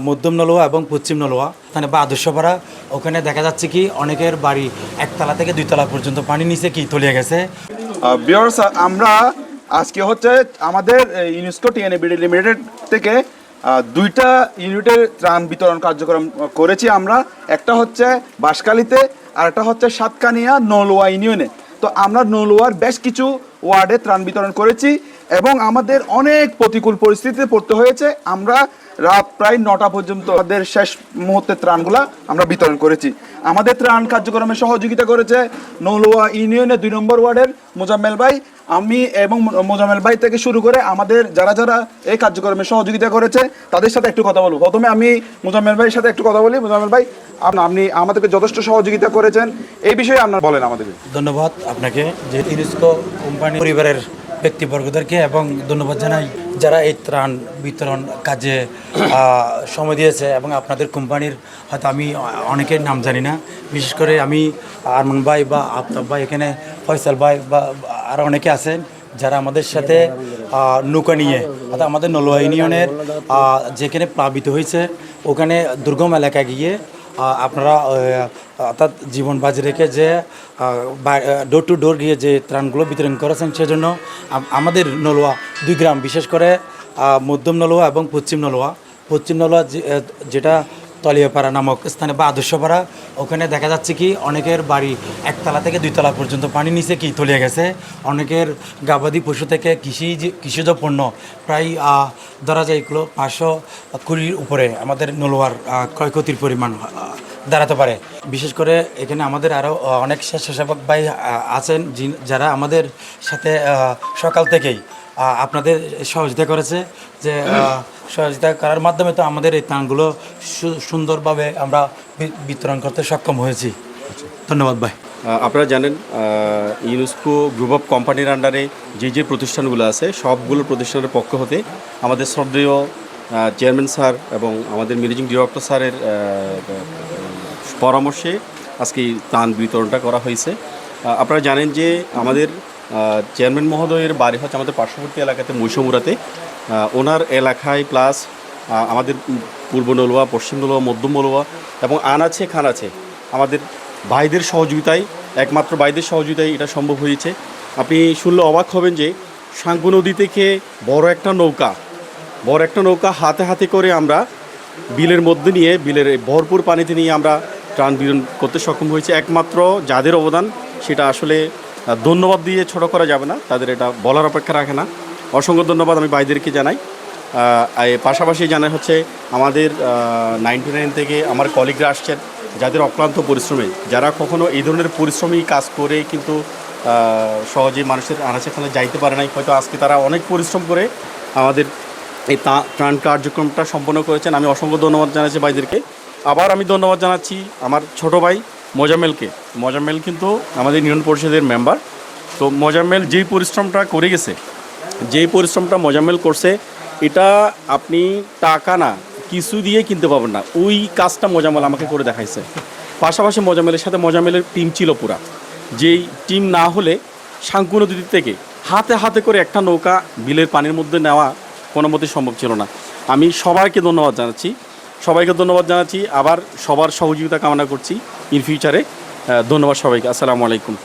মধ্যম নলুয়া এবং পশ্চিম নলুয়া মানে বা আদর্শপাড়া। ওখানে দেখা যাচ্ছে কি অনেকের বাড়ি একতলা থেকে দুইতলা পর্যন্ত পানি নিচে কি তলিয়ে গেছে। ভিউয়ার্স, আমরা আজকে হচ্ছে আমাদের ইউনেস্কো টিএনএবিডি লিমিটেড থেকে দুইটা ইউনিটের ত্রাণ বিতরণ কার্যক্রম করেছি আমরা। একটা হচ্ছে বাঁশখালীতে আর একটা হচ্ছে সাতকানিয়া নলুয়া ইউনিয়নে। তো আমরা নলুয়ার বেশ কিছু ওয়ার্ডে ত্রাণ বিতরণ করেছি এবং আমাদের অনেক প্রতিকূল পরিস্থিতিতে পড়তে হয়েছে। আমরা রাত প্রায় 9টা পর্যন্ত আমাদের শেষ মুহূর্তে ত্রাণগুলা আমরা বিতরণ করেছি। আমাদের ত্রাণ কার্যক্রমে সহযোগিতা করেছে নলুয়া ইউনিয়নের 2 নম্বর ওয়ার্ডের মোজাম্মেল ভাই, আমি এবং মোজাম্মেল ভাই থেকে শুরু করে আমাদের যারা যারা এই কার্যক্রমে সহযোগিতা করেছে তাদের সাথে একটু কথা বলবো। প্রথমে আমি মোজাম্মেল ভাইয়ের সাথে একটু কথা বলি। মোজাম্মেল ভাই, আপনি আমাদেরকে যথেষ্ট সহযোগিতা করেছেন, এই বিষয়ে আপনারা বলেন আমাদেরকে। ধন্যবাদ আপনাকে, যে ইউনেস্কো কোম্পানি পরিবারের ব্যক্তিবর্গদেরকে, এবং ধন্যবাদ জানাই যারা এই ত্রাণ বিতরণ কাজে সময় দিয়েছে। এবং আপনাদের কোম্পানির হয়তো আমি অনেকের নাম জানি না, বিশেষ করে আমি আরমান ভাই বা আফতাব ভাই, এখানে ফয়সাল ভাই বা আরও অনেকে আছেন যারা আমাদের সাথে নৌকা নিয়ে, অর্থাৎ আমাদের নলুয়া ইউনিয়নের যেখানে প্লাবিত হয়েছে ওখানে দুর্গম এলাকায় গিয়ে আপনারা অর্থাৎ জীবন বাজি রেখে যে ডোর টু ডোর গিয়ে যে ত্রাণগুলো বিতরণ করেছেন, সেজন্য আমাদের নলুয়া 2 গ্রাম, বিশেষ করে মধ্যম নলুয়া এবং পশ্চিম নলুয়া যেটা তলিয়াপাড়া নামক স্থানে বা আদর্শপাড়া, ওখানে দেখা যাচ্ছে কি অনেকের বাড়ি একতলা থেকে দুইতলা পর্যন্ত পানি নিচে কি তলিয়ে গেছে। অনেকের গবাদি পশু থেকে কৃষিজ পণ্য প্রায় ধরা যায় এগুলো 520 উপরে আমাদের নলুয়ার ক্ষয়ক্ষতির পরিমাণ দাঁড়াতে পারে। বিশেষ করে এখানে আমাদের আরও অনেক স্বেচ্ছাসেবক ভাই আছেন যারা আমাদের সাথে সকাল থেকেই আপনাদের সহযোগিতা করেছে, যে সহযোগিতা করার মাধ্যমে তো আমাদের এই ত্রাণগুলো সুন্দরভাবে আমরা বিতরণ করতে সক্ষম হয়েছি। ধন্যবাদ ভাই। আপনারা জানেন ইউনেস্কো গ্রুপ অফ কোম্পানির আন্ডারে যে প্রতিষ্ঠানগুলো আছে সবগুলো প্রতিষ্ঠানের পক্ষ হতে আমাদের শ্রদ্ধেয় চেয়ারম্যান স্যার এবং আমাদের ম্যানেজিং ডিরেক্টর স্যারের পরামর্শে আজকে ত্রাণ বিতরণটা করা হয়েছে। আপনারা জানেন যে আমাদের চেয়ারম্যান মহোদয়ের বাড়ি হচ্ছে আমাদের পার্শ্ববর্তী এলাকাতে মৈশমুরাতে। ওনার এলাকায় প্লাস আমাদের পূর্ব নলুয়া, পশ্চিম নলুয়া, মধ্যম নলুয়া এবং আনাচে খানাচে আমাদের ভাইদের সহযোগিতায়, একমাত্র ভাইদের সহযোগিতায় এটা সম্ভব হয়েছে। আপনি শুনলে অবাক হবেন যে সাঙ্কু নদী থেকে বড় একটা নৌকা হাতে হাতে করে আমরা বিলের মধ্যে নিয়ে, বিলের ভরপুর পানিতে নিয়ে আমরা ত্রাণ বিতরণ করতে সক্ষম হয়েছে। একমাত্র যাদের অবদান সেটা আসলে ধন্যবাদ দিয়ে ছোটো করা যাবে না, তাদের এটা বলার অপেক্ষা রাখে না। অসংখ্য ধন্যবাদ আমি ভাইদেরকে জানাই। পাশাপাশি জানাই হচ্ছে আমাদের 99 থেকে আমার কলিগরা আসছেন, যাদের অক্লান্ত পরিশ্রমে, যারা কখনো এই ধরনের পরিশ্রমী কাজ করে কিন্তু সহজে মানুষের আনাচেখানে যাইতে পারে নাই, হয়তো আজকে তারা অনেক পরিশ্রম করে আমাদের এই ত্রাণ কার্যক্রমটা সম্পন্ন করেছেন। আমি অসংখ্য ধন্যবাদ জানাচ্ছি ভাইদেরকে। আবার আমি ধন্যবাদ জানাচ্ছি আমার ছোট ভাই মোজাম্মেলকে। মোজাম্মেল কিন্তু আমাদের ইউনিয়ন পরিষদের মেম্বার। তো মোজাম্মেল যেই পরিশ্রমটা করে গেছে, যেই পরিশ্রমটা মোজাম্মেল করছে, এটা আপনি টাকা না কিছু দিয়ে কিনতে পারবেন না। ওই কাজটা মোজাম্মেল আমাকে করে দেখাইছে। পাশাপাশি মোজাম্মেলের সাথে মোজাম্মেলের টিম ছিল পুরা, যেই টিম না হলে সাঙ্কু নদী থেকে হাতে হাতে করে একটা নৌকা বিলের পানির মধ্যে নেওয়া কোনো মতেই সম্ভব ছিল না। আমি সবাইকে ধন্যবাদ জানাচ্ছি, আবার সবার সহযোগিতা কামনা করছি ইন ফিউচারে। ধন্যবাদ সবাইকে। আসসালামু আলাইকুম।